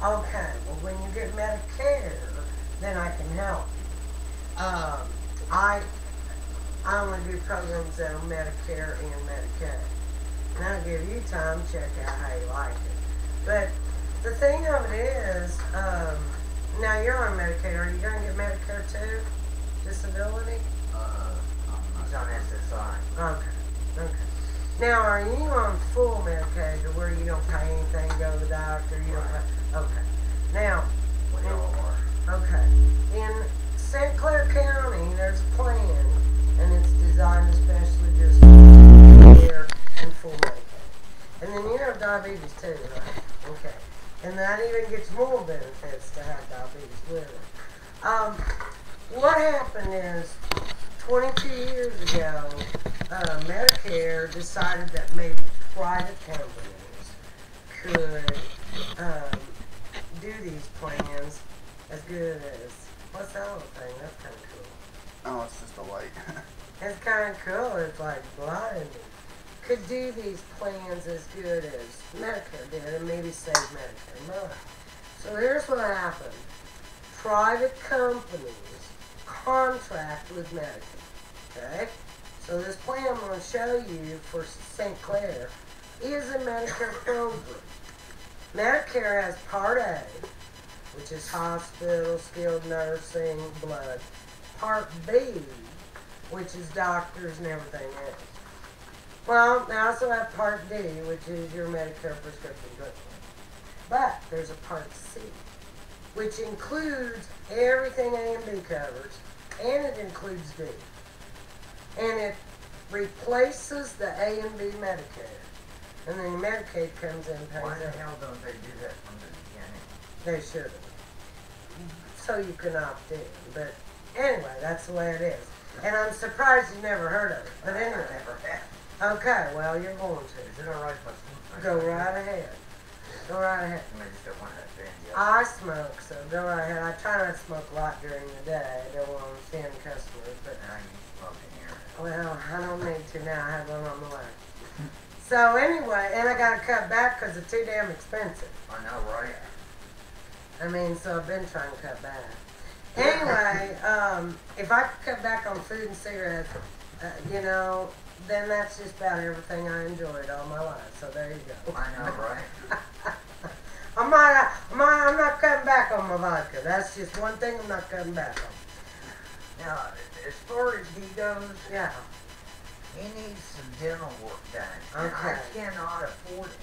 Okay, well, when you get Medicare, then I can help you. I only do programs that are Medicare and Medicaid. And I'll give you time to check out how you like it. But the thing of it is, now you're on Medicaid. Are you going to get Medicare too? Disability? He's on SSI. Okay. Okay. Now, are you on full Medicaid to where you don't pay anything, go to the doctor, you don't pay? Okay. Now, We all are. okay. In St. Clair County, there's a plan, and it's designed especially just for Medicare and full Medicaid. And then you have diabetes too, right? Okay. And that even gets more benefits to have diabetes with it. What happened is, 22 years ago, Medicare decided that maybe private companies could do these plans as good as, what's that other thing? That's kind of cool. Oh, it's just a light. It's kind of cool. It's like blinding. Could do these plans as good as Medicare did and maybe save Medicare money. So here's what happened. Private companies contract with Medicare. Okay? So this plan I'm going to show you for St. Clair is a Medicare program. Medicare has Part A, which is hospital, skilled nursing, blood. Part B, which is doctors and everything else. Well, they also have Part D, which is your Medicare prescription drug plan. But there's a Part C, which includes everything A and B covers, and it includes D. And it replaces the A and B Medicare. And then Medicaid comes in and pays Why the it. hell don't they do that from the beginning? They should have. So you can opt in. But anyway, that's the way it is. And I'm surprised you never heard of it. But anyway. I never have. Okay, well, you're going to. Is it alright if I smoke? Go right ahead. Go right ahead. I just don't want that band yet. I smoke, so go right ahead. I try not to smoke a lot during the day. I don't want to offend customers, but Now you smoke in here. well, I don't need to now. I have one on the way. So anyway, and I got to cut back because it's too damn expensive. I know, right? I mean, so I've been trying to cut back. Anyway, if I could cut back on food and cigarettes, then that's just about everything I enjoyed all my life. So there you go. I know, right? I'm not cutting back on my vodka. That's just one thing I'm not cutting back on. Now, as far as he goes, Yeah. he needs some dental work done. And I Okay. cannot afford it.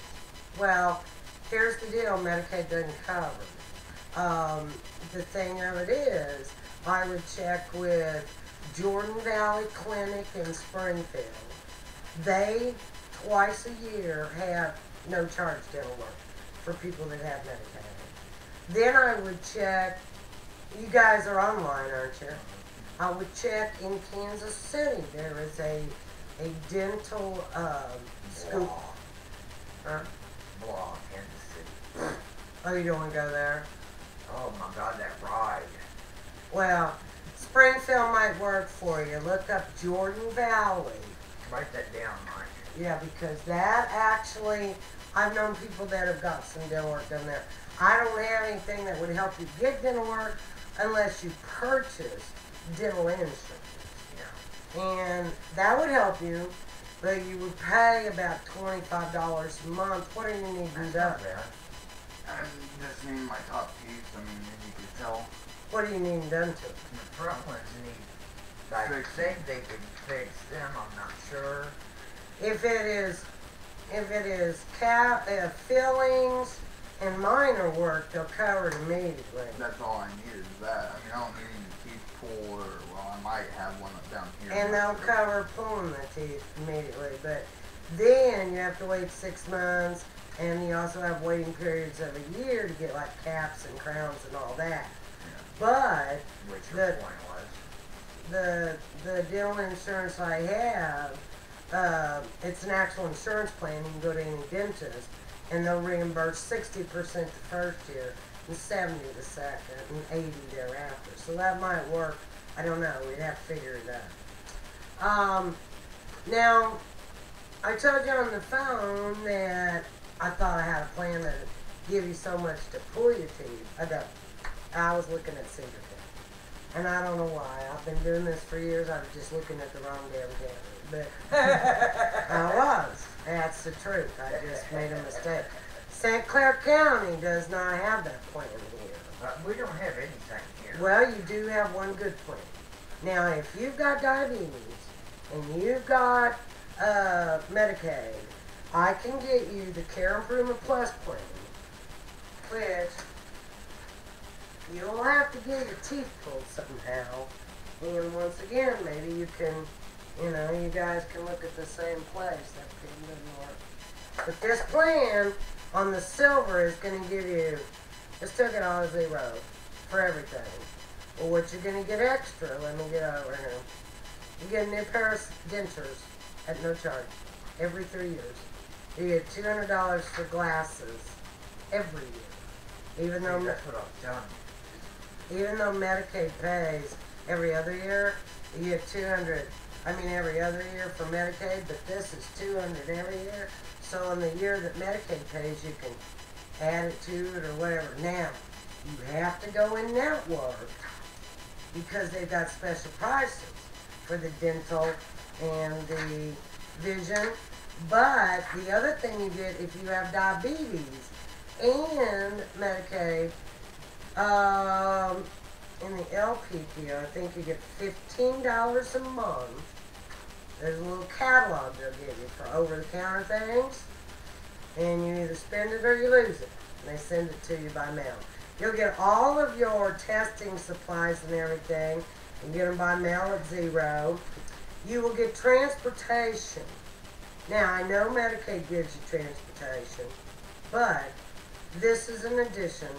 Well, here's the deal. Medicaid doesn't cover it. The thing of it is, I would check with Jordan Valley Clinic in Springfield. They, twice a year, have no charge dental work for people that have Medicaid. Then I would check, you guys are online, aren't you? I would check in Kansas City. There is a dental school. Huh? Blah, Kansas City. Oh, you don't want to go there? Oh my God, that ride. Well, Springfield might work for you. Look up Jordan Valley. Write that down, Mike. Yeah, because that actually, I've known people that have got some dental work done there. I don't have anything that would help you get dental work unless you purchase dental insurance. Yeah. And that would help you, but you would pay about $25 a month. What do you need to That's do? not bad. I just need my top teeth. I mean, as you can tell. What do you need done to it? The front ones need, like, Fix say they can fix them, I'm not sure. If it is fillings and minor work, they'll cover it immediately. That's all I need is that. I mean, I don't need any teeth pulled, or well, I might have one down here. And they'll cover pulling the teeth immediately. But then you have to wait 6 months, and you also have waiting periods of a year to get like caps and crowns and all that. But Which The- your point was. the dental insurance I have, it's an actual insurance plan. You can go to any dentist, and they'll reimburse 60% the first year, and 70 the second, and 80 thereafter. So that might work. I don't know. We'd have to figure it out. Now, I told you on the phone that I thought I had a plan that give you so much to pull your teeth. I was looking at Cedar County. And I don't know why. I've been doing this for years. I was just looking at the wrong damn county. But I was. That's the truth. I just made a mistake. St. Clair County does not have that plan here. We don't have anything here. Well, you do have one good plan. Now, if you've got diabetes and you've got Medicaid, I can get you the Care Improvement Plus plan, which you'll have to get your teeth pulled somehow. And once again, maybe you can, you guys can look at the same place. That plan doesn't work. But this plan on the silver is going to give you, let's take it on a zero for everything. Well, what you're going to get extra, let me get over here. You get a new pair of dentures at no charge every 3 years. You get $200 for glasses every year. Even though that's what I've done. Even though Medicaid pays every other year, you get every other year for Medicaid, but this is $200 every year. So in the year that Medicaid pays, you can add it to it or whatever. Now, you have to go in network because they've got special prices for the dental and the vision. But the other thing you get if you have diabetes and Medicaid, in the LPPO, I think you get $15 a month. There's a little catalog they'll give you for over-the-counter things, and you either spend it or you lose it. And they send it to you by mail. You'll get all of your testing supplies and everything. You get them by mail at zero. You will get transportation. Now, I know Medicaid gives you transportation, but this is an addition,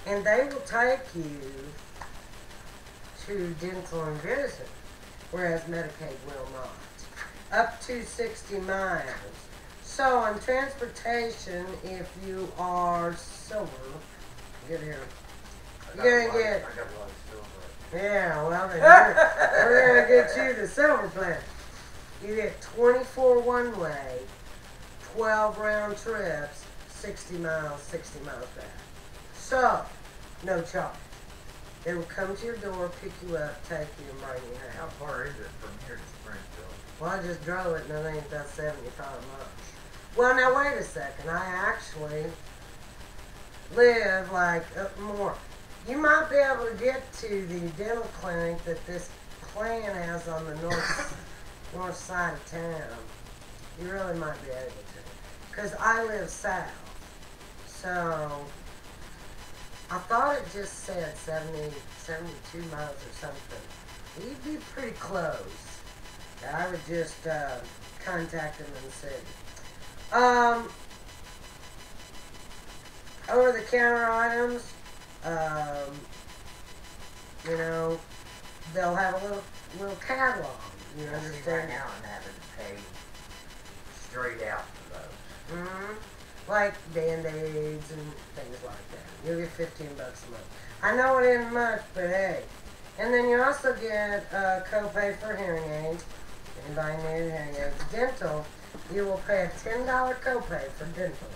and they will take you to dental and vision, whereas Medicaid will not. Up to 60 miles. So on transportation, if you are silver, get here. You're gonna get. I got a lot of silver. Yeah, well, then we're gonna get you the silver plan. You get 24 one-way, 12 round trips, 60 miles back. So, no charge. They will come to your door, pick you up, take you, and bring you How home. far is it from here to Springfield? Well, I just drove it, and I think that's 75 miles. Well, now wait a second. I actually live like up more. You might be able to get to the dental clinic that this plan has on the north side of town. You really might be able to. Because I live south. So, I thought it just said 72 miles or something. You'd be pretty close. I would just contact them and see. Over-the-counter items, they'll have a little catalog. You Right understand? now I'm having to pay straight out for those. Mm-hmm. Like Band-Aids and things like that. You'll get $15 a month. I know it isn't much, but hey. And then you also get copay for hearing aids. Anybody need hearing aids? Dental, you will pay a $10 copay for dental.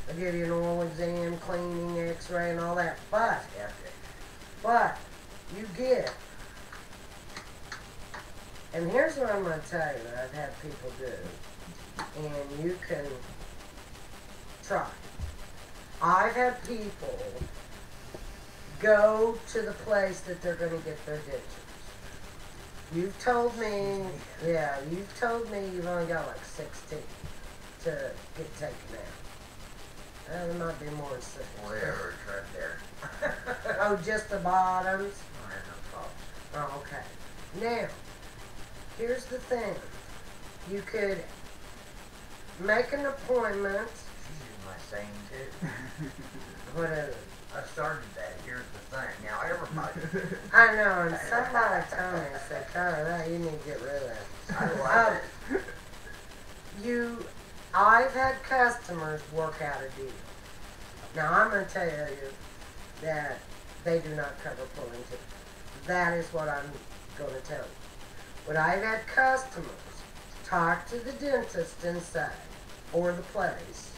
They'll give you an oral exam, cleaning, x-ray, and all that. But you get, and here's what I'm going to tell you that I've had people do, and you can try. I've had people go to the place that they're going to get their dentures. You've told me you've only got like 16 to get taken out. There might be more than 6. Whatever, it's right there. Oh, just the bottoms? I have no problem. Oh, okay. Now, here's the thing. You could make an appointment. She's using my saying too. What is it? I started that. Here's the thing. Now everybody. I know, and somebody told me, said, Carter, that you need to get rid of that. I like it. I've had customers work out a deal. Now, I'm going to tell you that they do not cover pulling teeth. That is what I'm going to tell you. But I've had customers talk to the dentist and say, or the place,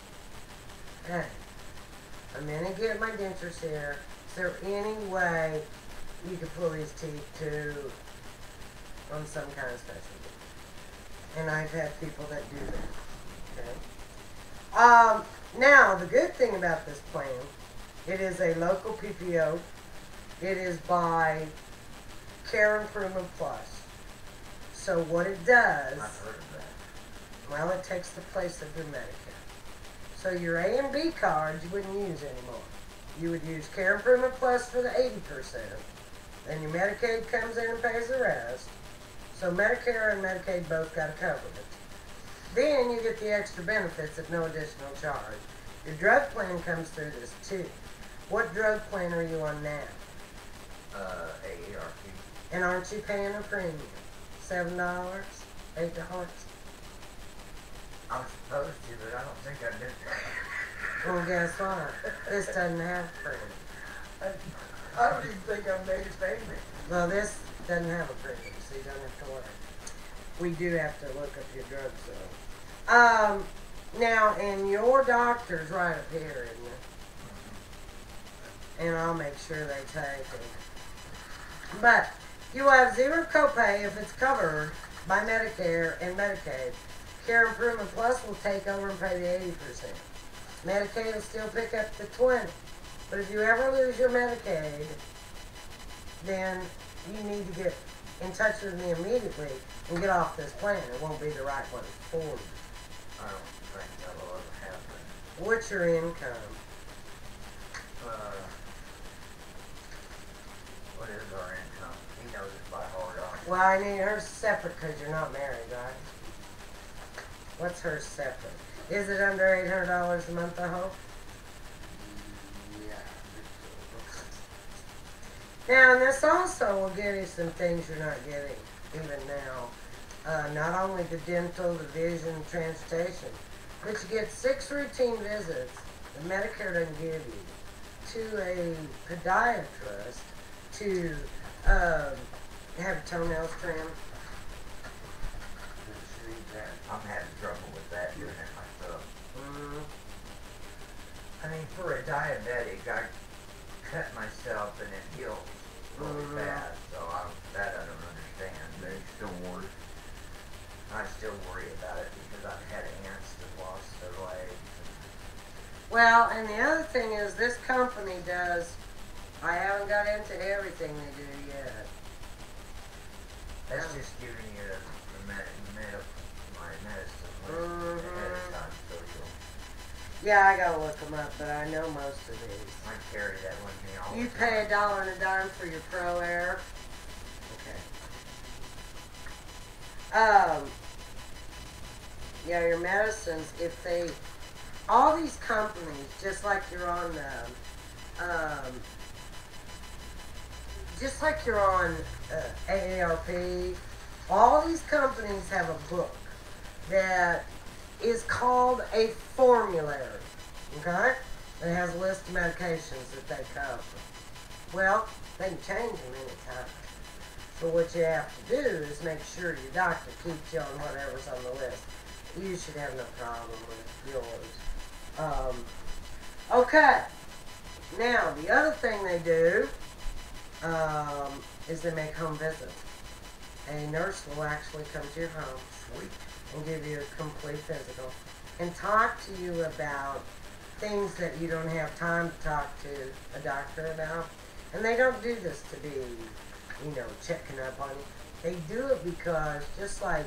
hey, I'm gonna get my dentures here. Is there any way you could pull these teeth to on some kind of specialty? And I've had people that do that. Okay. Now the good thing about this plan, it is a local PPO. It is by Care Improvement Plus. So what it does, I've heard of that. well, it takes the place of your Medicare. So your A and B cards you wouldn't use anymore. You would use Care Improvement Plus for the 80%. Then your Medicaid comes in and pays the rest. So Medicare and Medicaid both got to cover it. Then you get the extra benefits at no additional charge. Your drug plan comes through this too. What drug plan are you on now? AARP. And aren't you paying a premium? $7? $8? I'm supposed to, but I don't think I did that. Well, guess what? This doesn't have a premium. I don't even think I made a payment. Well, this doesn't have a premium, so you don't have to worry. We do have to look up your drugs, though. Now, and your doctor's right up here, isn't it? And I'll make sure they take it. But you will have zero copay if it's covered by Medicare and Medicaid. Care Improvement Plus will take over and pay the 80%. Medicaid will still pick up the 20%. But if you ever lose your Medicaid, then you need to get in touch with me immediately and get off this plan. It won't be the right one for you. I don't think that will ever happen. What's your income? What is our income? He knows it by heart. Well, I need hers separate because you're not married, right? What's hers separate? Is it under $800 a month, I hope? Yeah. Now, and this also will give you some things you're not getting even now. Not only the dental, the vision, transportation, but you get 6 routine visits that Medicare doesn't give you, to a podiatrist, to have toenails trimmed. I'm having trouble with that doing it myself. Mm-hmm. I mean, for a diabetic, I cut myself and it heals really fast. So that I don't understand. They still worry. I still worry about it because I've had aunts that lost their legs. Well, and the other thing is this company does, I haven't got into everything they do yet. That's just giving you my medicine list ahead of time, so Yeah, I gotta look them up, but I know most of these. I carry that with me all You the time. pay $1 and a dime for your Pro Air. Okay. Yeah, your medicines, if they, all these companies, just like you're on just like you're on AARP, all these companies have a book that is called a formulary, okay? It has a list of medications that they cover. Well, they can change them anytime. So what you have to do is make sure your doctor keeps you on whatever's on the list. You should have no problem with yours. Okay. Now, the other thing they do is they make home visits. A nurse will actually come to your home and give you a complete physical and talk to you about things that you don't have time to talk to a doctor about. And they don't do this to be, checking up on you. They do it because just like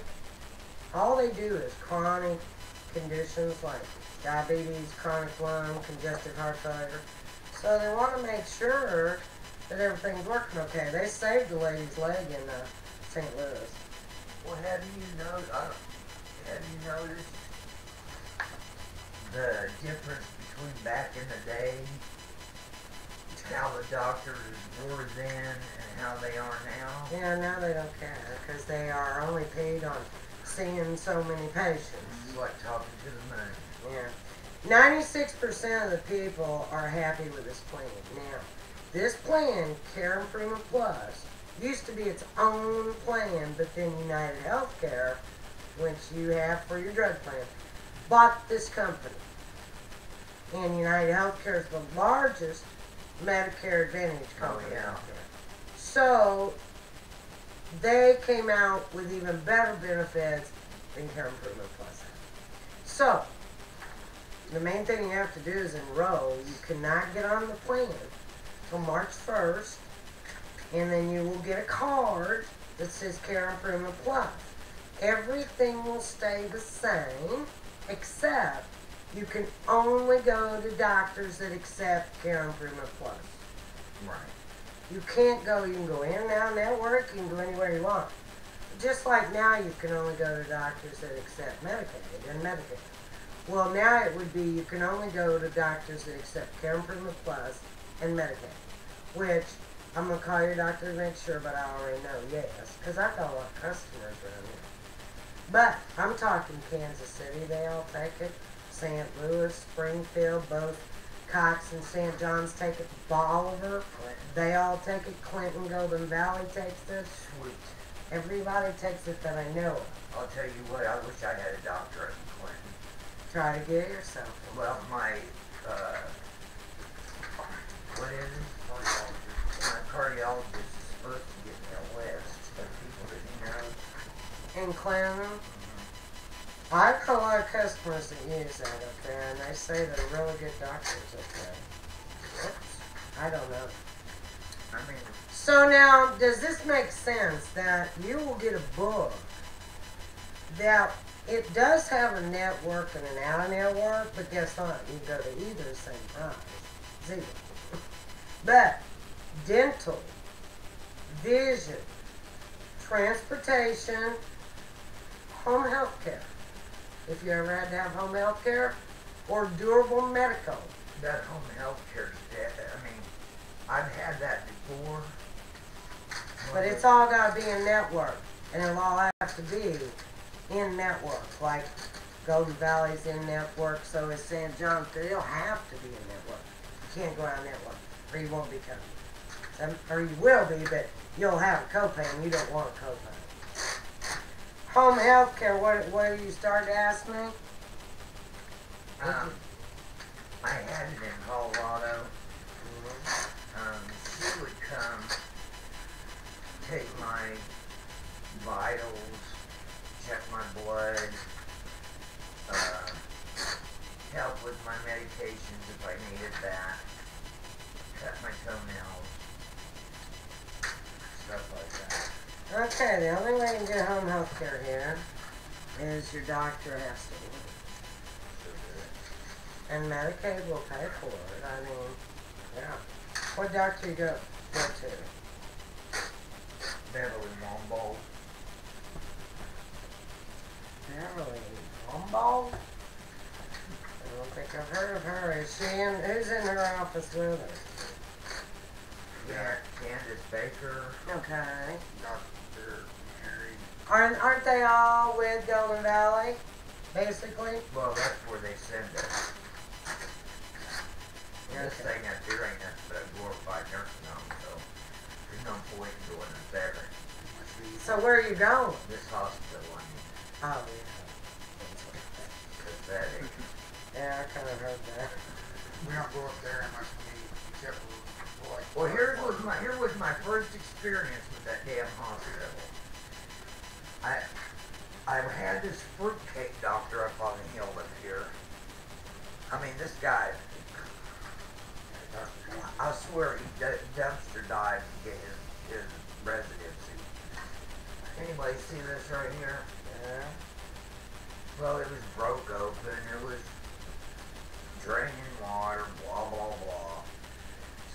all they do is chronic conditions like diabetes, chronic lung, congestive heart failure. So they want to make sure that everything's working okay. They saved the lady's leg in St. Louis. Well, have you noticed the difference between back in the day, how the doctors were then and how they are now? Yeah, now they don't care because they are only paid on seeing so many patients. It's like talking to the moon. Yeah. 96% of the people are happy with this plan. Now, this plan, Care Improvement Plus, used to be its own plan, but then United Healthcare, which you have for your drug plan, bought this company. And United Healthcare is the largest Medicare Advantage company yeah. out there. So they came out with even better benefits than Care Improvement Plus had. So the main thing you have to do is enroll. You cannot get on the plan till March 1st, and then you will get a card that says Care Improvement Plus. Everything will stay the same, except you can only go to doctors that accept Care Improvement Plus. Right. You can't go, you can go in and out of network, you can go anywhere you want. Just like now you can only go to doctors that accept Medicaid and Medicaid. Well, now it would be you can only go to doctors that accept Care Improvement Plus and Medicaid, which I'm going to call your doctor to make sure, but I already know yes, because I've got a lot of customers around here. But I'm talking Kansas City, they all take it. St. Louis, Springfield, both Cox and St. John's take it. Bolivar, they all take it. Clinton, Golden Valley takes it. Sweet. Everybody takes it that I know of. I'll tell you what, I wish I had a doctorate in Clinton. Try to get yourself one. Well, my, what is it? My cardiologist is supposed to get me a list of people that he knows. In Clinton, I've got a lot of customers that use that up there, and they say they're really good doctors up there. Whoops, I don't know. I mean, So now, does this make sense that you will get a book that it does have a network and an out-of-network, but guess what? You can go to either the same price. Zero. But dental, vision, transportation, home health care, if you ever had to have home health care, or durable medical. that home health care is dead. I mean, I've had that before. But it's all got to be in network, and it'll all have to be in network. Like Golden Valley's in network, so is St. John's. It'll have to be in network. You can't go out of network, or you won't be covered. Or you will be, but you'll have a copay, and you don't want a copay. Home health care, what you started to ask me? I had it in Colorado. She would come, take my vitals, check my blood, help with my medications if I needed that, cut my toenails, stuff like that. Okay, the only way you can get home health care here is your doctor has to. And Medicaid will pay for it. I mean, yeah. What doctor you go to? Beverly Womble. Beverly Womble? I don't think I've heard of her. Is she in? Who's in her office with her? Yeah, Candace Baker. Okay. Dr. Mary. Aren't they all with Golden Valley? Basically. Well, that's where they send us. This Okay. thing up here ain't nothing but a glorified nursing home, so there's no point in going up there. So where are you going? This hospital, I mean, Oh pathetic. yeah. I kind of heard that. We don't go up there unless we need, except for like. Well, here was my first experience with that damn hospital. I had this fruitcake doctor up on the hill up here. I mean, this guy, I swear he dumpster dived to get his residency. Anybody see this right here? Yeah. Well, it was broke open, it was draining water, blah, blah, blah.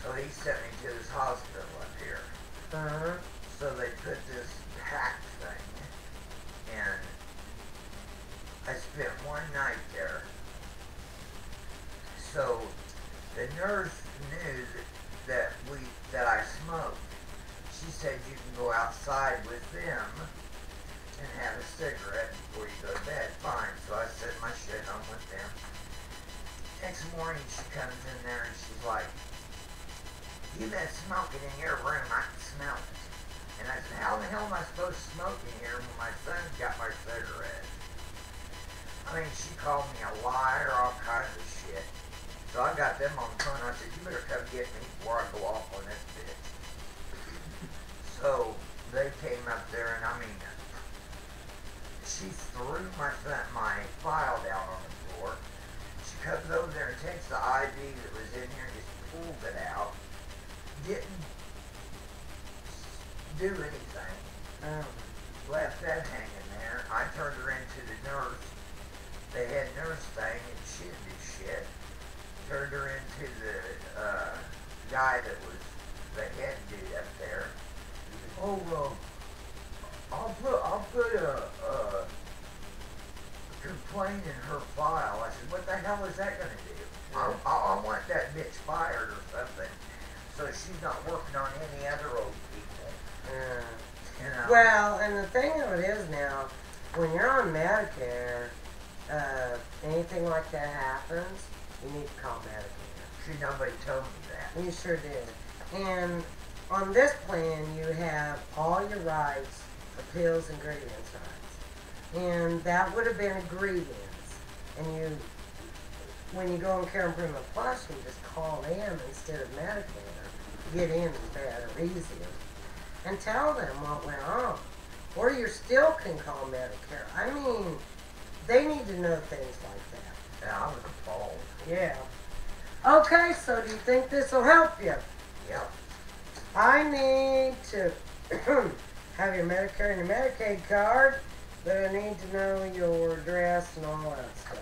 So he sent me to this hospital up here. Uh-huh. So they put this hack thing, and I spent one night there. So the nurse knew that I smoked. She said you can go outside with them and have a cigarette before you go to bed. Fine. So I set my shit on with them. Next morning she comes in there and she's like, "You've been smoking in your room. I can smell it." And I said, "How the hell am I supposed to smoke in here when my son's got my cigarette?" I mean, she called me a liar, all kinds of shit. So I got them on the phone. I said, you better come get me before I go off on this bitch. So they came up there, and I mean, she threw my file down on the floor. She comes over there and takes the ID that was in here and just pulled it out. Didn't do anything. Left that hanging there. I turned her into the nurse. The head nurse thing, and she didn't do shit. Turned her into the guy that was the head dude up there. Oh, I'll put a complaint in her file. I said, what the hell is that going to do? I want that bitch fired or something. So she's not working on any other old people. You know? Well, and the thing of it is now, when you're on Medicare, anything like that happens, you need to call Medicare. See, nobody told me that. You sure did. And on this plan, you have all your rights, appeals, and grievance rights. And that would have been a grievance. And you, when you go on Care Improvement Plus, you just call them instead of Medicare. Get in better, easier. And tell them what went on. Or you still can call Medicare. I mean, they need to know things like that. Yeah, I was appalled. Yeah. Okay, so do you think this will help you? Yeah. I need to have your Medicare and your Medicaid card, but I need to know your address and all that stuff.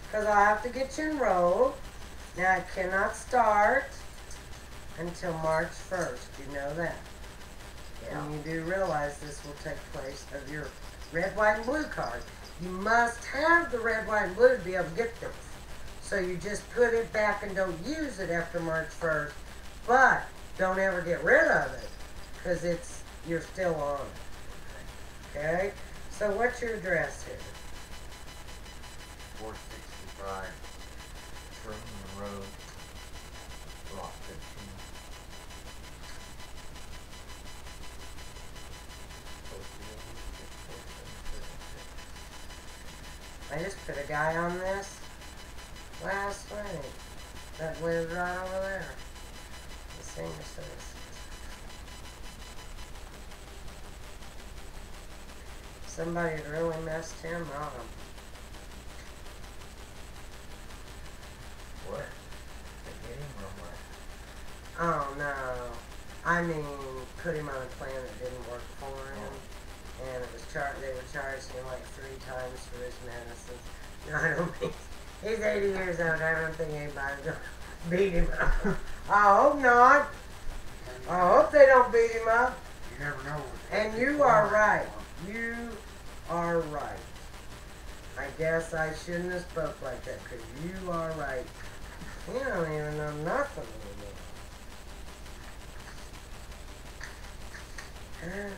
Because I have to get you enrolled. Now, I cannot start until March 1st. You know that. Yeah. And you do realize this will take place of your red, white, and blue card. You must have the red, white, and blue to be able to get this. So you just put it back and don't use it after March 1st. But don't ever get rid of it, because you're still on it. Okay? So what's your address here? 465 Truman Road, Block 15. I just put a guy on this last week that lived right over there. The senior citizen. Somebody had really messed him up. What? They get him or what? Oh no. I mean, put him on a plan that didn't work for him. And it was they were charging him like 3 times for his medicine. No, I don't think he's 80 years old. I don't think anybody's gonna beat him up. I hope not. I hope they don't beat him up. You never know. And you are right. You are right. I guess I shouldn't have spoke like that, because you are right. You don't even know nothing anymore. Okay,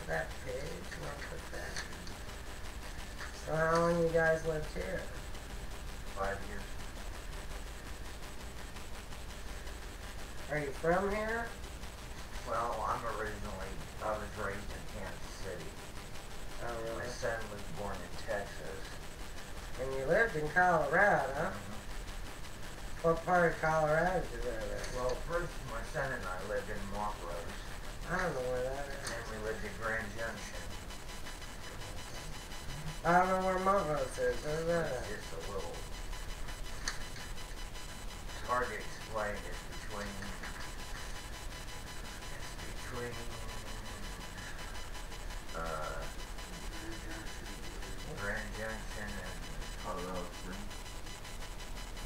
to that page, and I'll put that. So how long you guys lived here? 5 years. Are you from here? Well, I was raised in Kansas City. Oh, My really? son was born in Texas. And you lived in Colorado? Mm-hmm. What part of Colorado did you live in? Well, first my son and I lived in Montrose, I don't know where that and is. then we lived in Grand Junction. I don't know where Montrose is. Where's that It's at? just a little. It's hard to explain. It's between Grand Junction and Colorado Springs.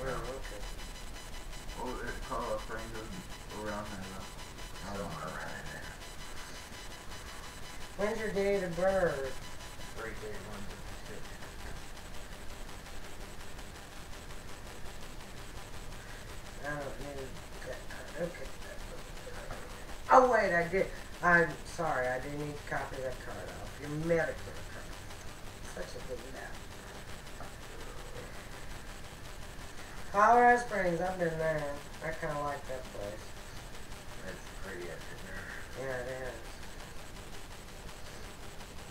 Well, okay. Well, Colorado Springs is around there though. I don't somewhere know. around there. When's your date of birth? 3 days, 156. I don't need that card. Okay. Oh, wait, I did. I'm sorry, I didn't need to copy that card off. Your Medicare card. Such a big map. Colorado Springs, I've been there. I kind of like that place. That's pretty up in there. Yeah, it is.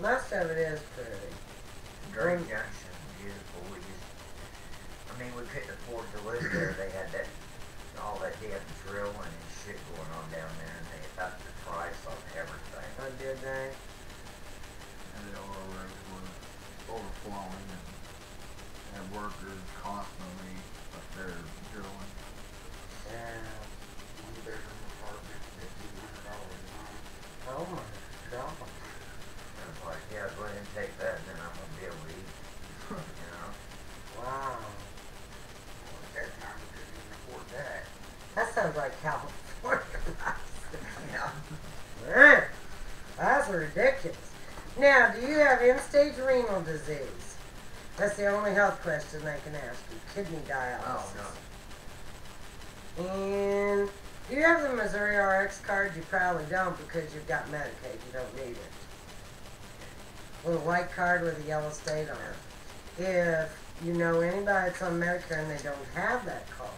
Most of it is pretty. Grand When- Junction, beautiful. mean, we couldn't afford to live there. They had that, all that damn drilling and shit going on down there, and they upped the price on everything. Oh, did they? And the oil rigs were overflowing and workers constantly up there drilling. Yeah. One bedroom apartment, $1,500 a month. Oh my God. I was like, yeah, go ahead and take that, and then I'm gonna be able to eat. You know? Wow. Well, at that time, we couldn't even afford that. That sounds like California. Yeah. Man, that's ridiculous. Now, do you have end-stage renal disease? That's the only health question they can ask you. Kidney dialysis. Oh, no. And do you have the Missouri RX card? You probably don't because you've got Medicaid. You don't need it. Little white card with a yellow state on it. If you know anybody that's on Medicare and they don't have that card,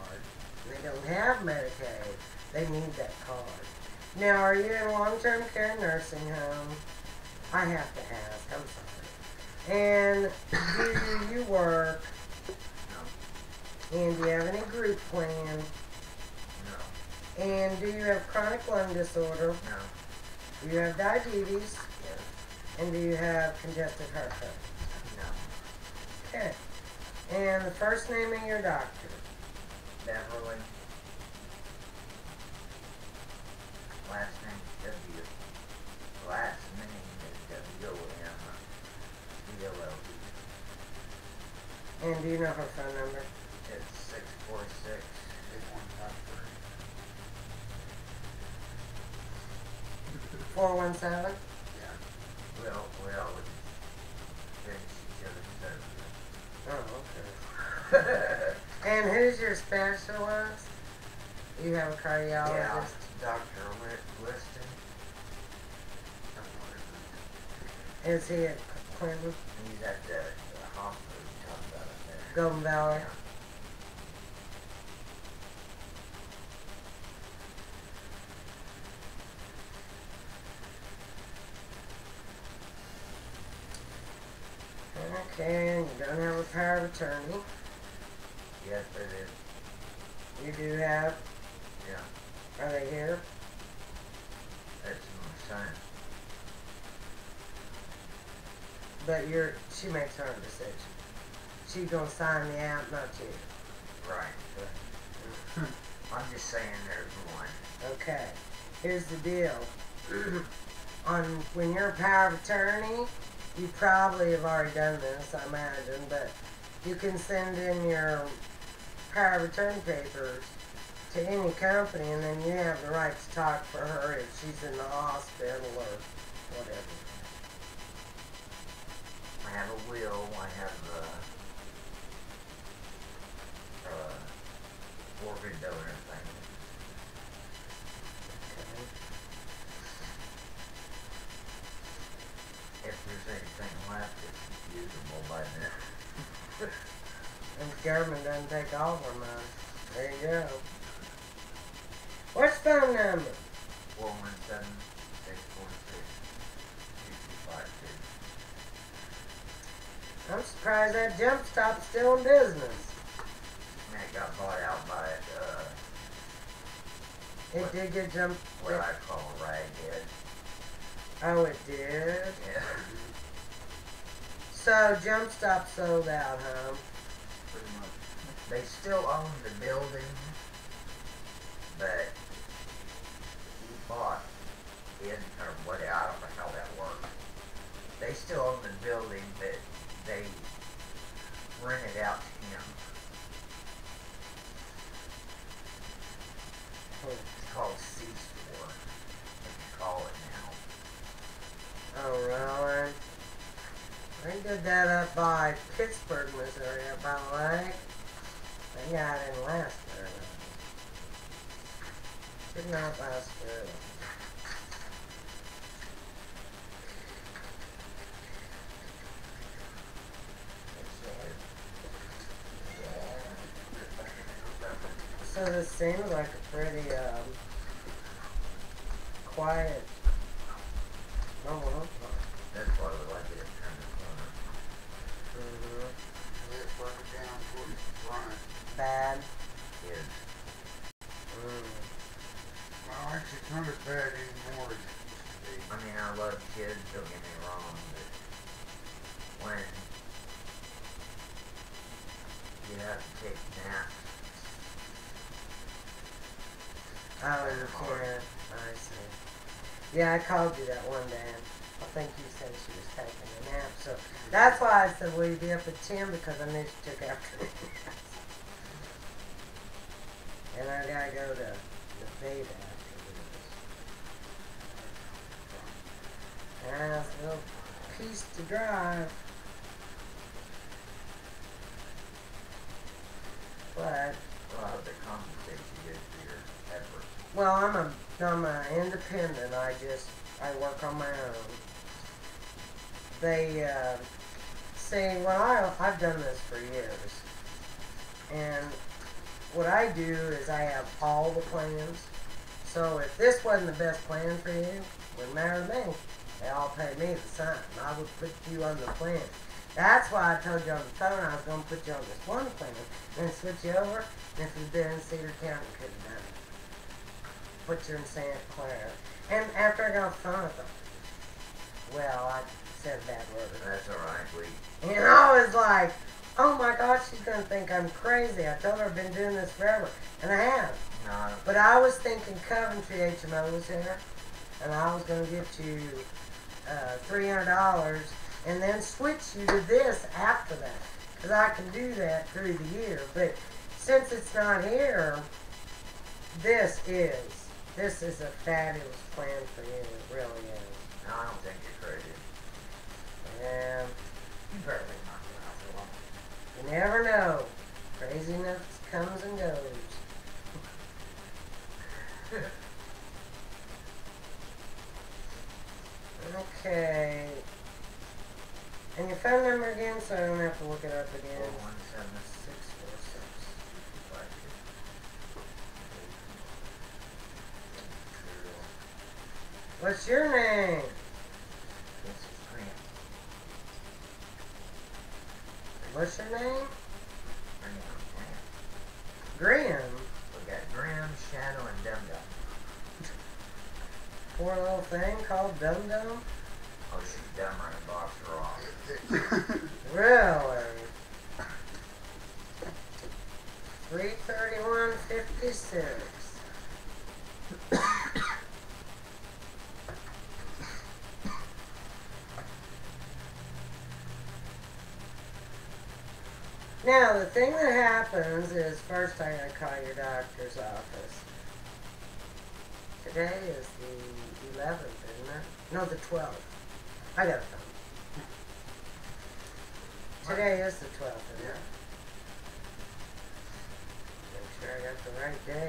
and they don't have Medicaid, they need that card. Now, are you in long-term care nursing home? I have to ask. I'm sorry. And do you work? No. And do you have any group plan? No. And do you have chronic lung disorder? No. Do you have diabetes? Yes. And do you have congestive heart failure? No. Okay. And the first name of your doctor? Beverly. Last name is W. Last name is W-O-M-B-O-L-D. And do you know her phone number? It's 646. 8153. 417? Yeah. Well, we always finish each other's Oh, okay. And who's your specialist? You have a cardiologist? Yeah, Dr. Liston. Is he at Clinton? He's at the hospital you talked about up there. Golden Valley? Okay, and you don't have a power of attorney. Yes, it is. You do have. Yeah, Are they here? that's my son. But she makes her own decision. She's gonna sign the app, not you. Right. I'm just saying there's one. Okay. Here's the deal. When you're a power of attorney, you probably have already done this, I imagine, but you can send in your power of attorney papers to any company, and then you have the right to talk for her if she's in the hospital or whatever. I have a will, I have organ donor thing. Okay. If there's anything left, it's usable by then. And the government doesn't take all of our money. There you go. What's the phone number? 417-646-2252. I'm surprised that Jump Stop's still in business. And it got bought out by It did get jumped. what I call a raghead. Oh, it did? Yeah. So Jump Stop sold out, huh? Pretty much. They still own the building, but he bought in, or what, I don't know how that works. They still own the building, but they rent it out to him. It's called C-Store, if you call it now. Oh, really? They did that up by Pittsburgh, Missouri, up by the lake. That guy didn't last very long. Did not last very long. So this seems like a pretty quiet normal home park. That's why we like it at turn the corner. Mm-hmm. Let's work it down towards front. Bad. Kids. Well, actually, it's not as bad anymore as it used to be. I mean, I love kids, don't get me wrong, but when you have to take naps, Oh, you can't. I see. Yeah, I called you that one day, and I think you said she was taking a nap. So that's why I said, will you be up at 10? Because I knew she took afternoon naps. And I gotta go to the beta after this. And it's a little piece to drive. But, well, I hope they compensate you good for your effort. well, I'm a independent. I work on my own. They, see, I've done this for years. And what I do is I have all the plans. So if this wasn't the best plan for you, it wouldn't matter to me. They all pay me the same. I would put you on the plan. That's why I told you on the phone I was going to put you on this one plan, then switch you over, and if you'd been in Cedar County, you could have done it. Put you in Santa Clara. And after I got off the phone, I thought, well, I said a bad word. That's alright, And I was like, oh my gosh, she's going to think I'm crazy. I told her I've been doing this forever, and I have. No, I don't. But I was thinking Coventry HMO was here, and I was going to get you $300 and then switch you to this after that, because I can do that through the year. But since it's not here, this is a fabulous plan for you. It really is. No, I don't think you're crazy. And You better leave my house alone. you never know. Craziness comes and goes. Okay. And your phone number again, so I don't have to look it up again. 646. What's your name? This is Grant. What's your name? Grant. Graham. We got Grim, Shadow, and Dum Dum. Poor little thing called Dum Dum. Oh, she's dumber than Box Rock. Really? 331.56. Now, the thing that happens is, first I gotta call your doctor's office. Today is the 11th, isn't it? No, the 12th. I got a phone. Today is the 12th, isn't it? Make sure I got the right day.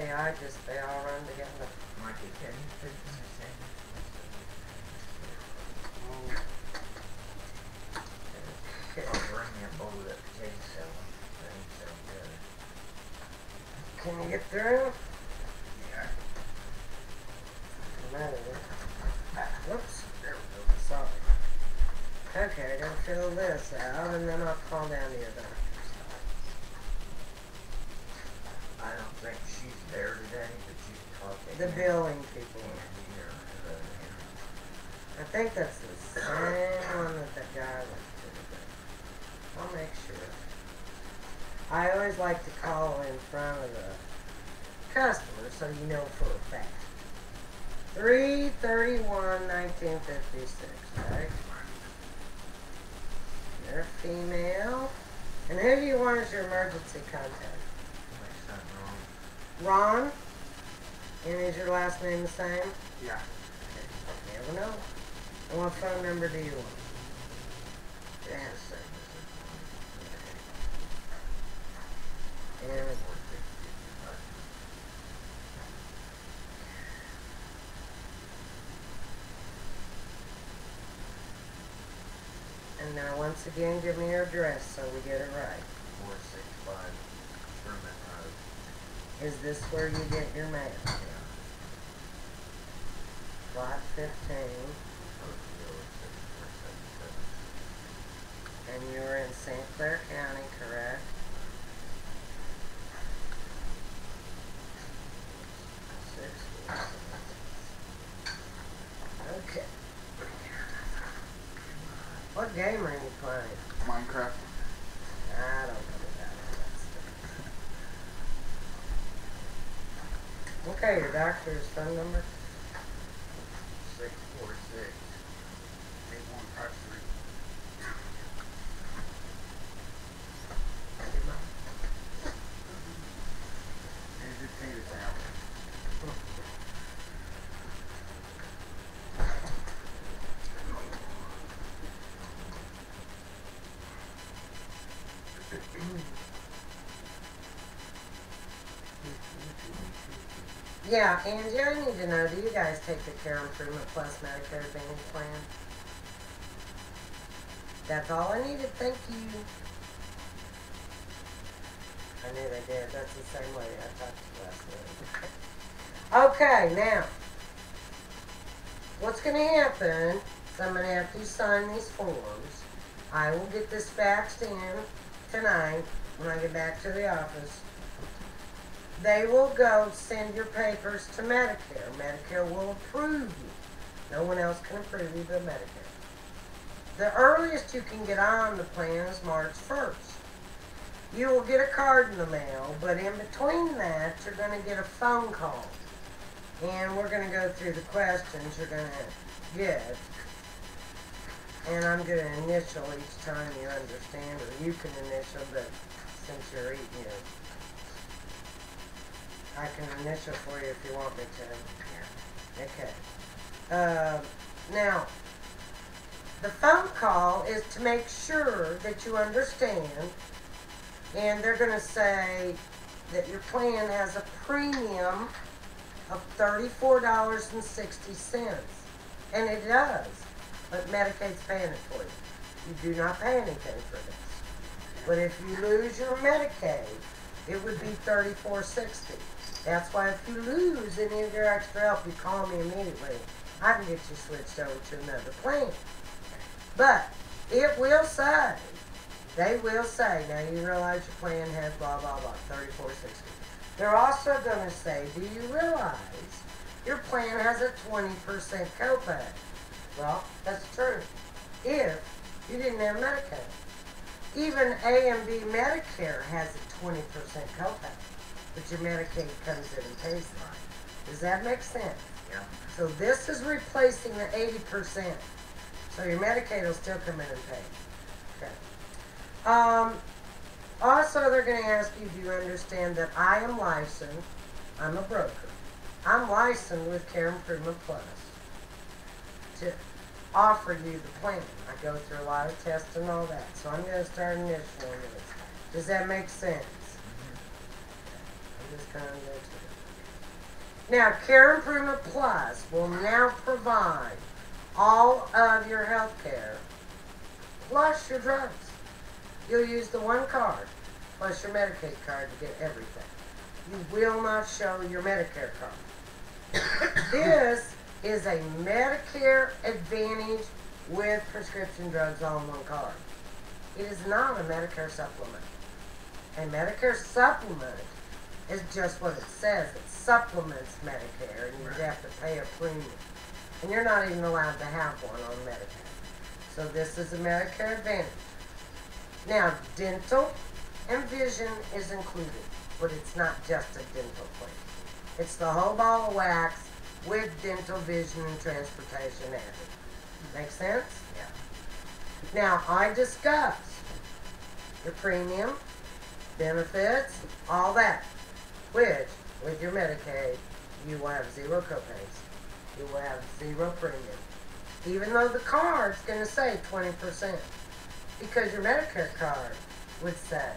They all run together. Mikey, can you fit in the same? Okay. I'll bring me a bowl of that potato salad. That ain't so good. Can you get through? Yeah. Whoops. There we go. Sorry. Okay, I gotta fill this out, and then I'll call down to your doctor's office. I don't think she's there today, but you can talk to The him. billing people. Andy or I think that's the same one that guy went to today. I'll make sure. I always like to call in front of the customer so you know for a fact. 3/31/1956, right? You're female. And who do you want as your emergency contact? Make something wrong. Ron? And is your last name the same? Yeah. Never know. And what phone number do you want? It's Yeah. the same as this one. And 455. And now once again, give me your address so we get it right. 465 Sherman Road. Is this where you get your mail? Yeah. Lot 15. Tokyo 6477. And you're in St. Clair County, correct? game are you playing? Minecraft. I don't know about all that stuff. Okay, your doctor's phone number? 646. 8153. And just take it down. Yeah, Angie, I need to know, do you guys take the Care Improvement Plus Medicare Advantage plan? That's all I needed, thank you. I knew they did, that's the same way I talked to last night. Okay, now, what's going to happen is I'm going to have you sign these forms. I will get this faxed in tonight when I get back to the office. They will go send your papers to Medicare. Medicare will approve you. No one else can approve you but Medicare. The earliest you can get on the plan is March 1st. You will get a card in the mail, but in between that, you're going to get a phone call. And we're going to go through the questions you're going to get. And I'm going to initial each time you understand, or you can initial, but since you're eating it, I can initial for you if you want me to. Okay. Now, the phone call is to make sure that you understand, and they're going to say that your plan has a premium of $34.60. And it does, but Medicaid's paying it for you. You do not pay anything for this. But if you lose your Medicaid, it would be $34.60. That's why if you lose any of your extra help, you call me immediately. I can get you switched over to another plan. But it will say, they will say, now you realize your plan has blah, blah, blah, $34.60. They're also going to say, do you realize your plan has a 20% copay? Well, that's true. If you didn't have Medicaid. Even A and B Medicare has a 20% copay. But your Medicaid comes in and pays it. Does that make sense? Yeah. So this is replacing the 80%. So your Medicaid will still come in and pay. Okay. Also, they're going to ask you, do you understand that I am licensed? I'm a broker. I'm licensed with Care Improvement Plus to offer you the plan. I go through a lot of tests and all that. So I'm going to start initialing this. Does that make sense? I'm just going to go to it. Now, Care Improvement Plus will now provide all of your health care plus your drugs. You'll use the one card plus your Medicaid card to get everything. You will not show your Medicare card. This is a Medicare Advantage with prescription drugs on one card. It is not a Medicare supplement. A Medicare supplement is just what it says. It supplements Medicare, and you have to pay a premium. And you're not even allowed to have one on Medicare. So this is a Medicare Advantage. Now, dental and vision is included, but it's not just a dental plan. It's the whole ball of wax with dental, vision, and transportation added. Make sense? Yeah. Now, I discussed your premium, benefits, all that, which, with your Medicaid, you will have zero copays. You will have zero premium. Even though the card's going to say 20%. Because your Medicare card would say,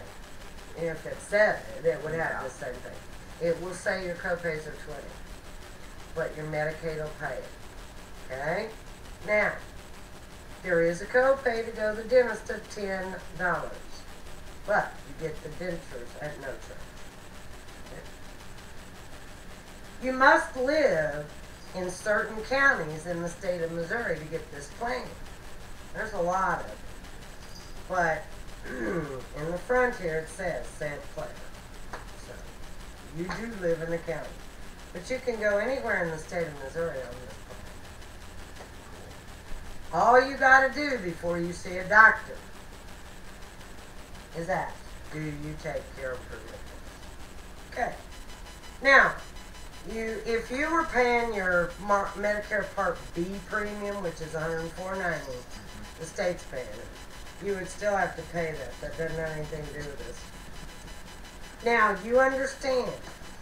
if it said it would have the same thing. It will say your copays are 20, but your Medicaid will pay it. Okay? Now, there is a copay to go to the dentist of $10, but you get the dentures at no charge. Okay? You must live in certain counties in the state of Missouri to get this plan. There's a lot of them. But in the front here it says St. Clair. So you do live in the county. But you can go anywhere in the state of Missouri on this All you got to do before you see a doctor is ask, do you take Care Improvement? Okay. Now, if you were paying your Medicare Part B premium, which is $104.90, the state's paying it, you would still have to pay that. That doesn't have anything to do with this. Now, you understand,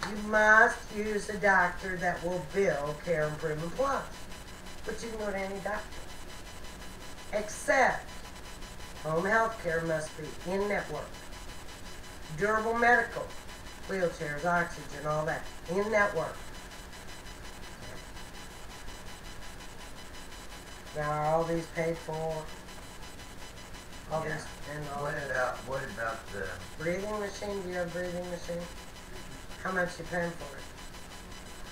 you must use a doctor that will bill Care Improvement Plus. But you can go to any doctor. Except, home health care must be in-network. Durable medical, wheelchairs, oxygen, all that, in-network. Now, are all these paid for? All Yeah. these, and all What that. about the Breathing machine? Do you have a breathing machine? How much you paying for it?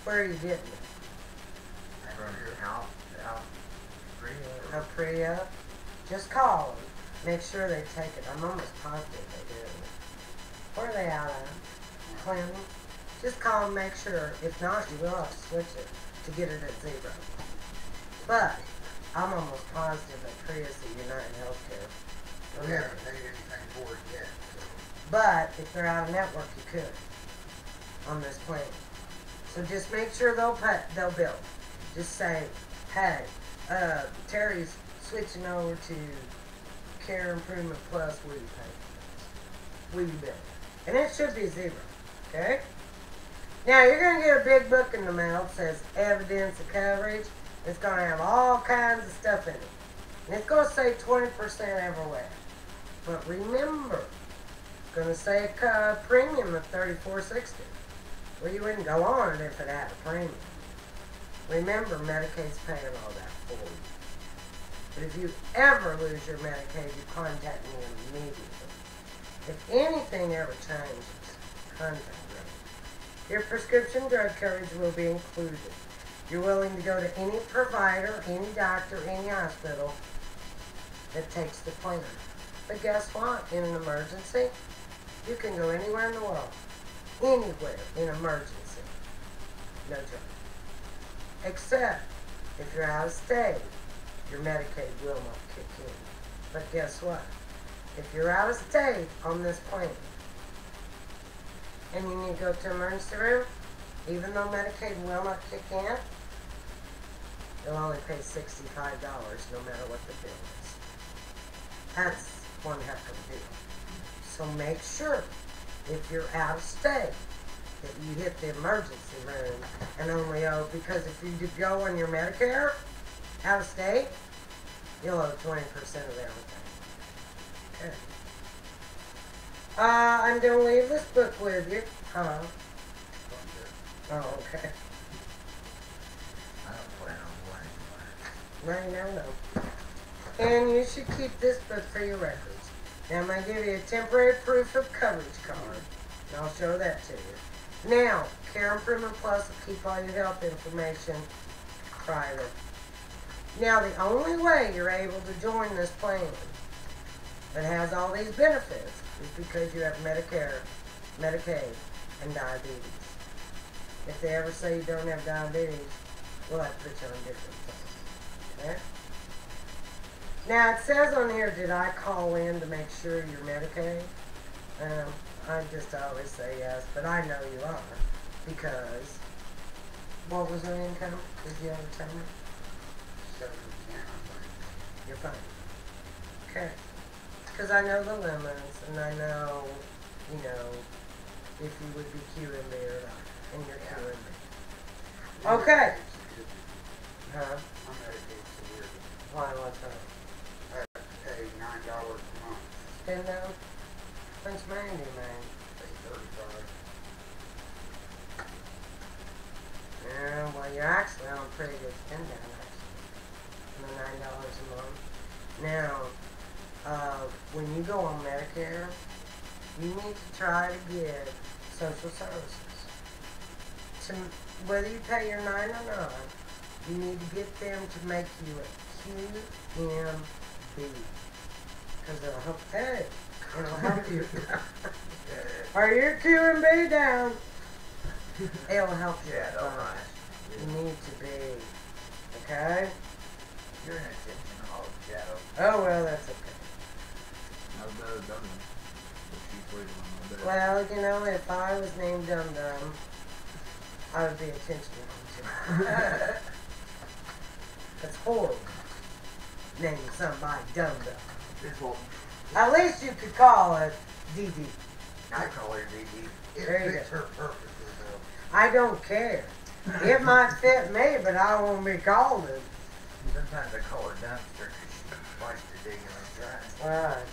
Where are you getting it? from out free? A Priya? Just call them. Make sure they take it. I'm almost positive they do. Where are they out of? Clinton? Just call them, make sure. If not, you will have to switch it to get it at zero. But I'm almost positive that Priya's at United Healthcare. We haven't paid anything for it yet, so. But if they're out of network, you could on this plan. So just make sure they'll bill. Just say, hey, Terry's switching over to Care Improvement Plus. Will you pay? Will you bill? And it should be zero. Okay. Now you're gonna get a big book in the mail that says evidence of coverage. It's gonna have all kinds of stuff in it, and it's gonna say 20% everywhere. But remember, it's going to say a premium of $34.60. Well, you wouldn't go on it if it had a premium. Remember, Medicaid's paying all that for you. But if you ever lose your Medicaid, you contact me immediately. If anything ever changes, contact me. Your prescription drug coverage will be included. You're willing to go to any provider, any doctor, any hospital that takes the plan. But guess what? In an emergency, you can go anywhere in the world. Anywhere in emergency. No charge. Except if you're out of state, your Medicaid will not kick in. But guess what? If you're out of state on this plan and you need to go to emergency room, even though Medicaid will not kick in, you'll only pay $65 no matter what the bill is. That's one heck of a deal. So make sure, if you're out of state, that you hit the emergency room and only owe, because if you go on your Medicare out of state, you'll owe 20% of everything. Okay. I'm going to leave this book with you. Oh, okay. I don't plan on going anywhere. No. And you should keep this book for your records. Now I'm going to give you a temporary proof of coverage card. And I'll show that to you. Now, Care Improvement Plus will keep all your health information private. Now, the only way you're able to join this plan that has all these benefits is because you have Medicare, Medicaid, and diabetes. If they ever say you don't have diabetes, we'll have to put you on different things. Okay? Now, it says on here, did I call in to make sure you're Medicaid? I just always say yes, but I know you are, because what was your income? Did you ever tell me? 7 to 10, I think. You're fine. Okay. Because I know the limits, and I know, you know, if you would be QMB or not, and you're QMB. Okay. Huh? I'm Medicaid severe. Why, what's up? I have to pay $9 a month. Stand down. When's Mandy, man? Pay 35. Yeah, well, you're actually on a pretty good spend down, actually. The $9 a month. Now, when you go on Medicare, you need to try to get social services. Whether you pay your $9 or not, you need to get them to make you a QMB. Because it'll help, hey, it'll help you. Are you QMB down? It'll help you. Yeah, don't mind. You need to be. Okay? You're an attention Oh, well, that's okay. I bet it doesn't. But she's waiting on my bed. Well, you know, if I was named Dum Dum, I would be attention to. That's horrible. Naming somebody Dum Dum. This will, At least you could call it DD. I call her DD. It There you fits go. her perfectly though. I don't care. It might fit me, but I won't be called it. Sometimes I call her Dumpster because she likes to dig in the trash. Right.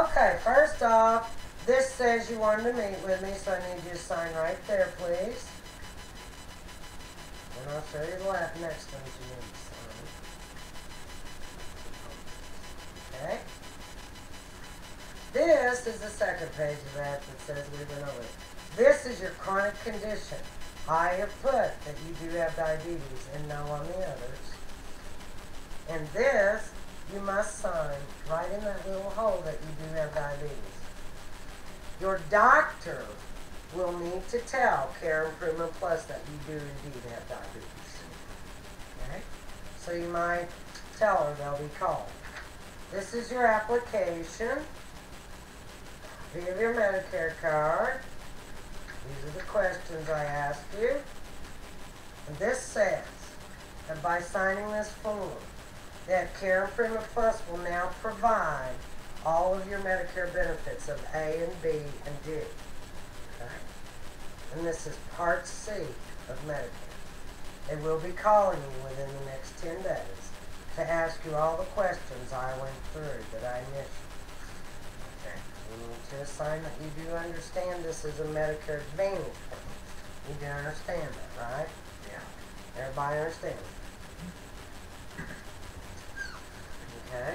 Okay, first off, this says you wanted to meet with me, so I need you to sign right there, please. And I'll show you the next one you need to sign. Okay? This is the second page of that says we've been over it. This is your chronic condition. I have put that you do have diabetes and no on the others. And this, you must sign right in that little hole that you do have diabetes. Your doctor will need to tell Care Improvement Plus that you do indeed have diabetes. Okay? So you might tell her they'll be called. This is your application. You have your Medicare card. These are the questions I asked you. And this says that by signing this form, that Care Improvement Plus will now provide all of your Medicare benefits of A and B and D. Okay? And this is Part C of Medicare. They will be calling you within the next 10 days to ask you all the questions I went through that I initially. Okay. You need to assign that you do understand this is a Medicare Advantage plan. You do understand that, right? Yeah. Everybody understands? Okay.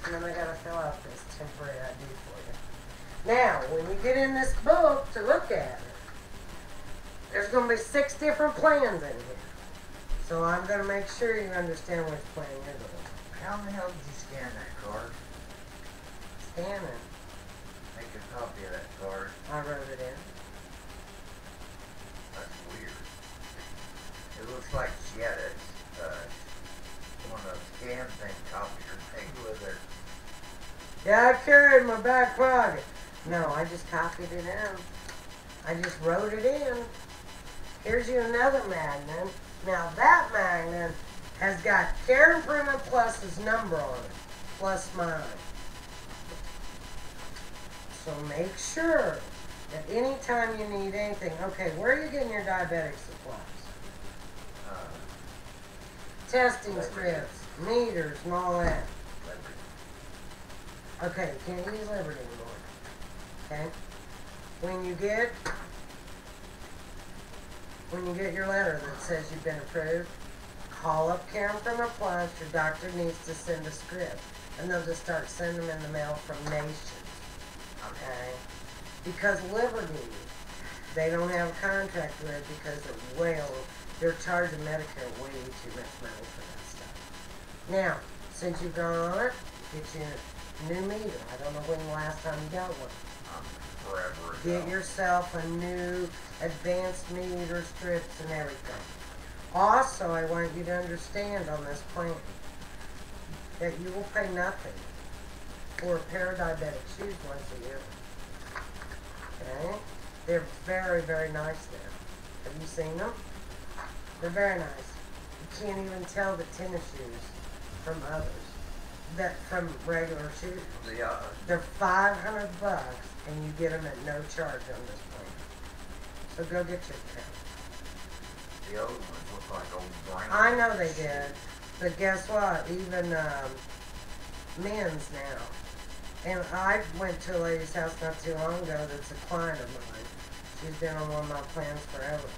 And then I gotta fill out this temporary ID for you. Now, when you get in this book to look at it, there's gonna be 6 different plans in here. So I'm gonna make sure you understand which plan you're going. How in the hell did you scan that card? Scan it. Make a copy of that card. I wrote it in. That's weird. It looks like she had a, one of those scan thing copied her thing with her. Yeah, I carry it in my back pocket. No, I just copied it in. I just wrote it in. Here's you another magnet. Now that magnet has got Care Improvement Plus's number on it, plus mine. So make sure that anytime you need anything, okay, where are you getting your diabetic supplies? Testing strips, meters, and all that. Okay, you can't use Liberty anymore. Okay? When you get your letter that says you've been approved, call up Care Improvement Plus. Your doctor needs to send a script. And they'll just start sending them in the mail from Nations. Okay? Because Liberty, they don't have a contract with it because they're charging Medicare way too much money for that stuff. Now, since you've gone on it, get you a new meter. I don't know when the last time you got one. Forever ago. Get yourself a new advanced meter, strips, and everything. Also, I want you to understand on this plan that you will pay nothing for a pair of diabetic shoes once a year. Okay? They're very, very nice now. Have you seen them? They're very nice. You can't even tell the tennis shoes from others. From regular shoes. They're $500 and you get them at no charge on this plan. So go get your pair. The old ones look like old brain. I know they did, but guess what? Even men's now. And I went to a lady's house not too long ago that's a client of mine. She's been on one of my plans forever.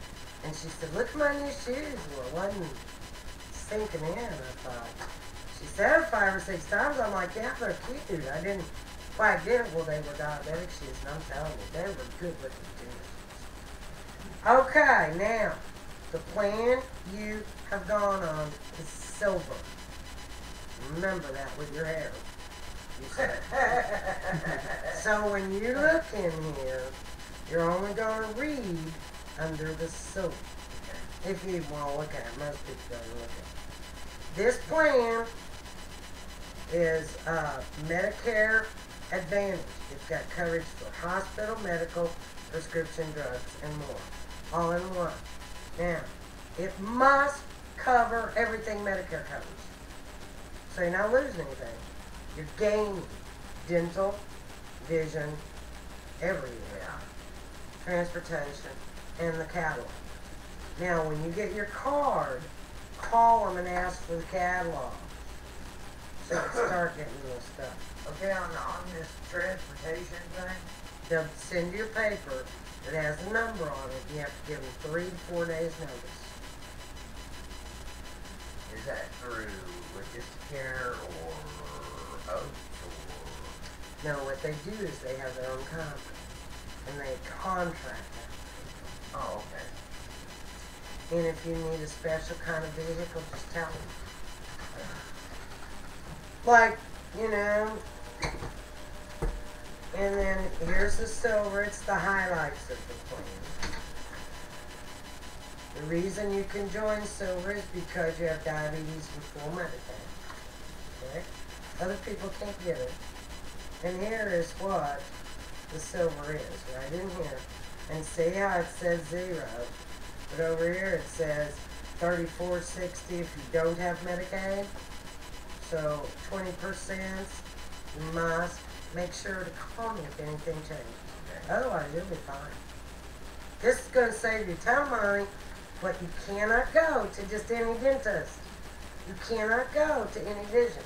And she said, look at my new shoes. Well, it wasn't sinking in, I thought. She said it 5 or 6 times. I'm like, yeah, they're cute. I didn't quite get it. Well, they were diabetic shoes, and I'm telling you, they were good looking tennis shoes. Okay, now, the plan you have gone on is silver. Remember that with your hair. You said. So when you look in here, you're only going to read under the silver. If you want to look at it, most people don't look at it. This plan is Medicare Advantage. It's got coverage for hospital, medical, prescription drugs, and more. All in one. Now, it must cover everything Medicare covers. So you're not losing anything. You're gaining dental, vision, everything. Transportation, and the catalog. Now, when you get your card, call them and ask for the catalog. So you can start getting this stuff. Okay, on this transportation thing, They'll send you a paper that has a number on it. You have to give them 3 to 4 days notice. is that through Logisticare or Oaks or? No, what they do is they have their own company. And they contract out. Oh, okay. And if you need a special kind of vehicle, just tell them. Like, you know, and then here's the silver. It's the highlights of the plan. The reason you can join silver is because you have diabetes before Medicaid. Okay? Other people can't get it. And here is what the silver is, right in here. And see how it says 0. But over here it says $34.60 if you don't have Medicaid. So 20%, you must make sure to call me if anything changes. Otherwise, you'll be fine. This is going to save you ton of money, but you cannot go to just any dentist. You cannot go to any vision.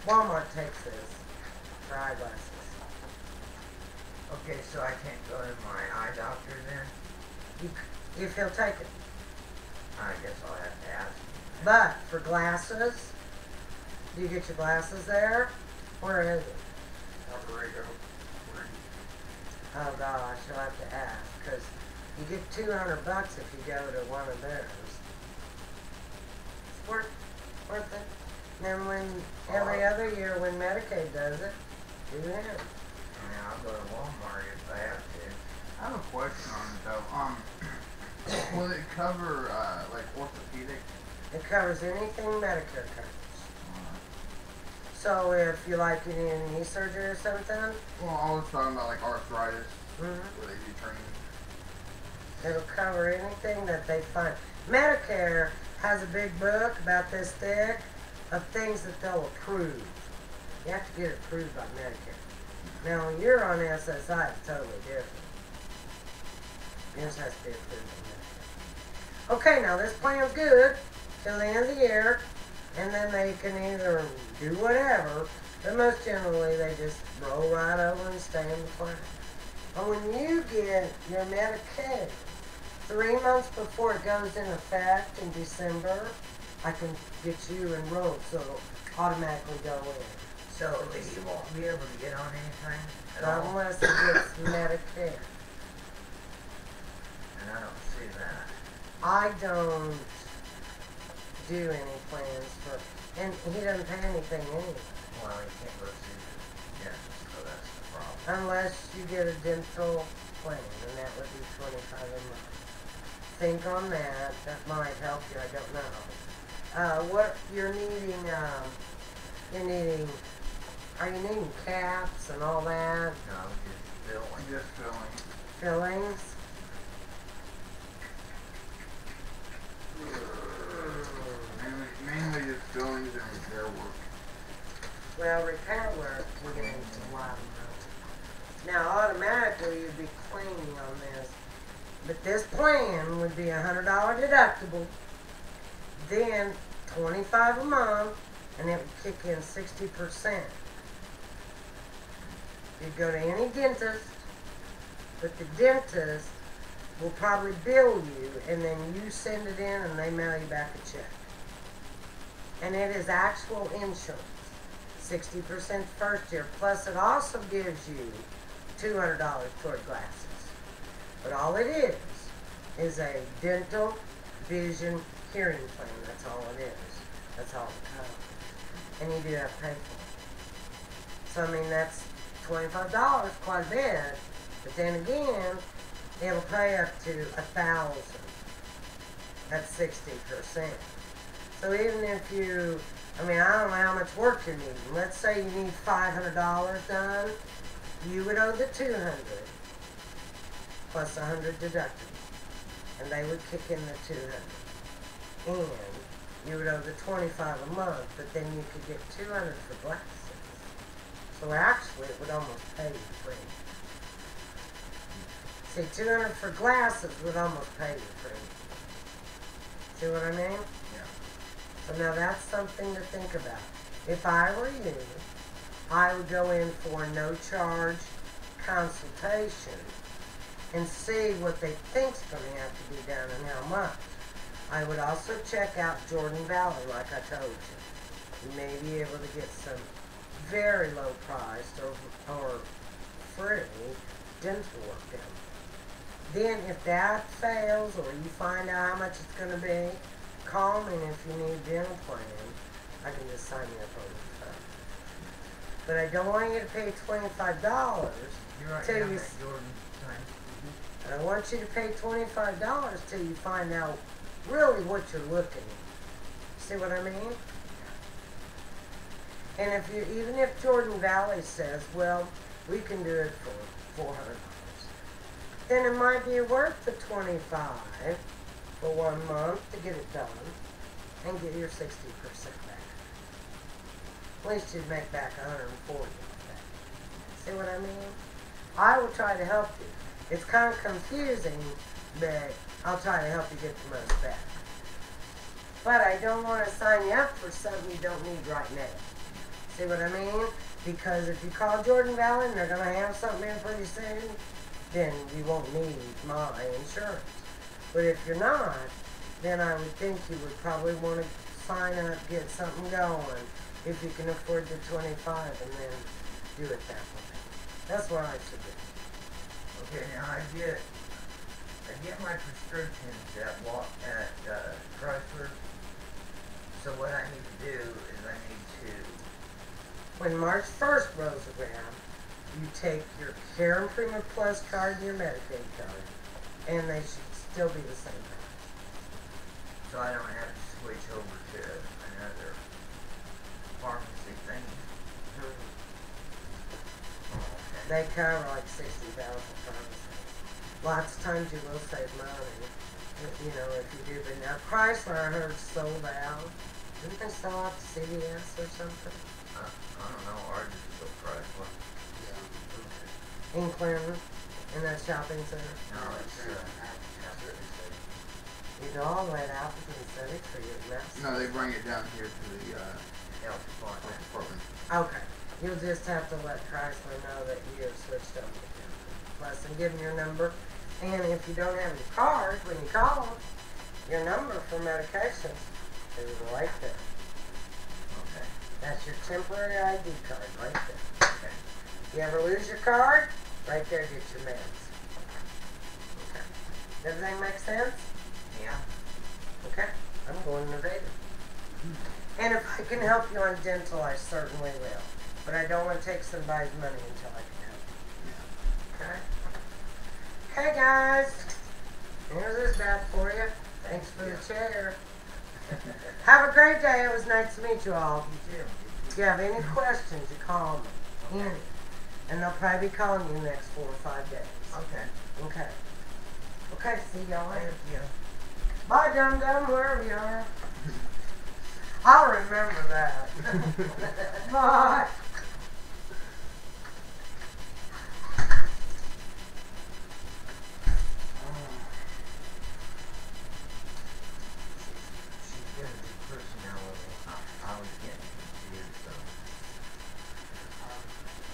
Walmart takes this for eyeglasses. Okay, so I can't go to my eye doctor then? If he'll take it. I guess I'll have to ask him. But for glasses, do you get your glasses there? Where is it? Alvarado. Oh gosh, you'll have to ask, because you get $200 if you go to one of theirs. It's worth it. Then when every other year when Medicaid does it, do them. I mean, I'll go to Walmart if I have to. I have a question on it though. Will it cover like orthopedic? It covers anything Medicare covers. So if you like getting knee surgery or something, Well, I was talking about like arthritis. mhm, Will they do training? it'll cover anything that they find. Medicare has a big book about this thick of things that they'll approve. You have to get it approved by Medicare. Now, when you're on SSI, it's totally different. Yours has to be approved by Medicare. Okay, now this plan's good till the end of the year, and then they can either do whatever, but most generally they just roll right over and stay in the plan. But when you get your Medicaid 3 months before it goes in effect in December, I can get you enrolled, so it'll automatically go in. So you won't be able to get on anything at Not all? unless it gets Medicare. And I don't see that. I don't do any plans for, and he doesn't pay anything anyway, Well, you can't go see the dentist, so that's the problem. unless you get a dental plan, and that would be $25 a month. Think on that. That might help you. I don't know. What you're needing? Are you needing caps and all that? No, just billing. Just filling. Fillings? Mainly just fillings and repair work. Well, repair work, we're getting into a lot of money. Now, automatically, you'd be cleaning on this. But this plan would be $100 deductible, then $25 a month, and it would kick in 60%. You'd go to any dentist, but the dentist will probably bill you, and then you send it in, and they mail you back a check. And it is actual insurance. 60% first year, plus it also gives you $200 toward glasses. But all it is a dental, vision, hearing plan. That's all it is. That's all it covers. And you do have to pay for it. So, I mean, that's $25, quite a bit. But then again, it'll pay up to $1,000. That's 60%. So even if you, I mean, I don't know how much work you're needing. Let's say you need $500 done, you would owe the $200 plus $100 deductible, and they would kick in the $200, and you would owe the $25 a month, but then you could get $200 for glasses. So actually, it would almost pay you free. See, $200 for glasses would almost pay you free. See what I mean? Yeah. So now that's something to think about. If I were you, I would go in for a no-charge consultation and see what they think's going to have to be done and how much. I would also check out Jordan Valley, like I told you. You may be able to get some very low priced or free dental work done. Then if that fails or you find out how much it's going to be, call me, and if you need a dental plan, I can just sign you up over the phone. But I don't want you to pay $25 You're right till down you, that Jordan thing. and I want you to pay $25 till you find out really what you're looking at. See what I mean? And if you, even if Jordan Valley says, well, we can do it for $400, then it might be worth the $25 for 1 month to get it done and get your 60% back. At least you'd make back $140 with that. See what I mean? I will try to help you. It's kind of confusing, but I'll try to help you get the money back. But I don't want to sign you up for something you don't need right now. See what I mean? Because if you call Jordan Valley and they're going to have something in pretty soon, then you won't need my insurance. But if you're not, then I would think you would probably want to sign up, get something going, if you can afford the $25, and then do it that way. That's what I should do. Okay, now I get my prescriptions at Chrysler. So what I need to do is I need to. When March 1st rolls around, you take your Care Improvement Plus card and your Medicaid card, and they should still be the same price. So I don't have to switch over to another pharmacy thing. Okay. They cover like 60,000 pharmacies. Lots of times you will save money, you know, if you do. But now Chrysler, I heard, sold out. Didn't they sell out to CVS or something? I don't know. Ours is still Chrysler. In Clinton, in that shopping center. No, it's You go all the way to Appleton City for your mess. No, they bring it down here to the health health department. department. Okay. You'll just have to let Chrysler know that you have switched over to Care Plus and give them your number. And if you don't have your card, when you call them, your number for medications is right there. Okay. That's your temporary ID card right there. Okay. You ever lose your card? Right there, get your meds. Okay. Does everything make sense? Yeah. Okay. I'm going to Vader. And if I can help you on dental, I certainly will. But I don't want to take somebody's money until I can help you. Okay? Okay, guys. Here's this back for you. Thanks for the chair. Have a great day. It was nice to meet you all. You too. If you have any questions, you call me. Okay. And they'll probably be calling you the next 4 or 5 days. Okay. Okay. Okay, see y'all later. Thank you. Bye, Dum Dum, wherever you are. I'll remember that. Bye. She's gonna do personality. I was getting confused, so.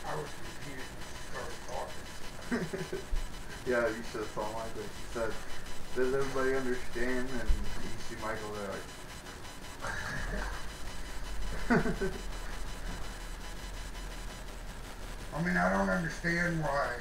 I was confused when she started talking. Yeah, you should have saw Michael. She said, "Does everybody understand?" And you see Michael there like. I mean, I don't understand why